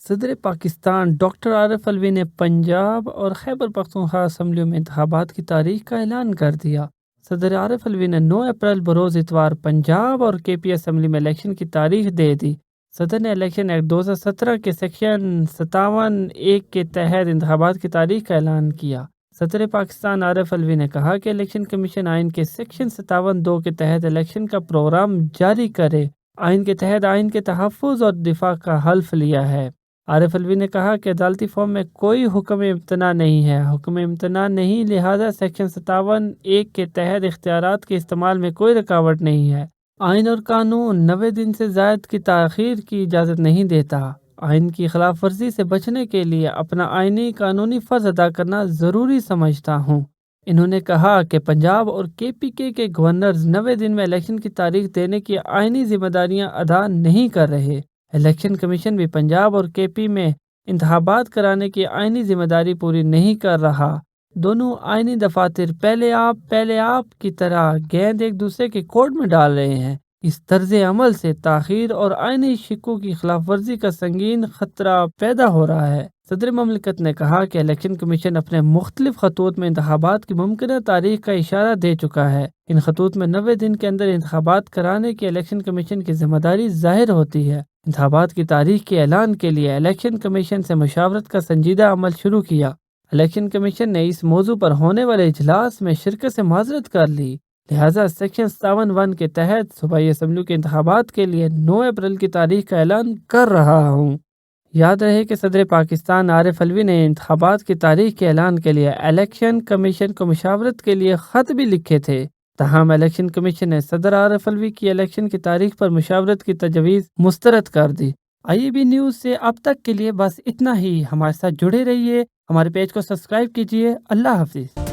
صدر پاکستان ڈاکٹر عارف الوی نے پنجاب اور خیبر پختونخوا اسمبلیوں میں انتخابات کی تاریخ کا اعلان کر دیا۔ صدر عارف الوی نے 9 اپریل بروز اتوار پنجاب اور کے پی اسمبلی میں الیکشن کی تاریخ دے دی۔ صدر نے الیکشن ایکٹ 2017 کے سیکشن 57(1) کے تحت انتخابات کی تاریخ کا اعلان کیا۔ صدر پاکستان عارف الوی نے کہا کہ الیکشن کمیشن آئین کے سیکشن 57(2) کے تحت الیکشن کا پروگرام جاری کرے۔ آئین کے تحت آئین کے تحفظ اور دفاع کا حلف لیا ہے۔ عارف الوی نے کہا کہ عدالتی فارم میں کوئی حکم امتناع نہیں ہے، حکم امتناع نہیں، لہذا سیکشن 57(1) کے تحت اختیارات کے استعمال میں کوئی رکاوٹ نہیں ہے۔ آئین اور قانون 90 دن سے زائد کی تاخیر کی اجازت نہیں دیتا۔ آئین کی خلاف ورزی سے بچنے کے لیے اپنا آئینی قانونی فرض ادا کرنا ضروری سمجھتا ہوں۔ انہوں نے کہا کہ پنجاب اور کے پی کے گورنرز 90 دن میں الیکشن کی تاریخ دینے کی آئینی ذمہ داریاں ادا نہیں کر رہے۔ الیکشن کمیشن بھی پنجاب اور کے پی میں انتخابات کرانے کی آئینی ذمہ داری پوری نہیں کر رہا۔ دونوں آئینی دفاتر پہلے آپ کی طرح گیند ایک دوسرے کے کورٹ میں ڈال رہے ہیں۔ اس طرز عمل سے تاخیر اور آئینی شقوں کی خلاف ورزی کا سنگین خطرہ پیدا ہو رہا ہے۔ صدر مملکت نے کہا کہ الیکشن کمیشن اپنے مختلف خطوط میں انتخابات کی ممکنہ تاریخ کا اشارہ دے چکا ہے۔ ان خطوط میں 90 دن کے اندر انتخابات کرانے کی الیکشن کمیشن کی ذمہ داری ظاہر ہوتی ہے۔ انتخابات کی تاریخ کے اعلان کے لیے الیکشن کمیشن سے مشاورت کا سنجیدہ عمل شروع کیا۔ الیکشن کمیشن نے اس موضوع پر ہونے والے اجلاس میں شرکت سے معذرت کر لی، لہذا سیکشن 57(1) کے تحت صوبائی اسمبلیوں کے انتخابات کے لیے 9 اپریل کی تاریخ کا اعلان کر رہا ہوں۔ یاد رہے کہ صدر پاکستان عارف الوی نے انتخابات کی تاریخ کے اعلان کے لیے الیکشن کمیشن کو مشاورت کے لیے خط بھی لکھے تھے، تاہم الیکشن کمیشن نے صدر عارف الوی کی الیکشن کی تاریخ پر مشاورت کی تجویز مسترد کر دی۔ IAB نیوز سے اب تک کے لیے بس اتنا ہی۔ ہمارے ساتھ جڑے رہیے، ہمارے پیج کو سبسکرائب کیجیے۔ اللہ حافظ۔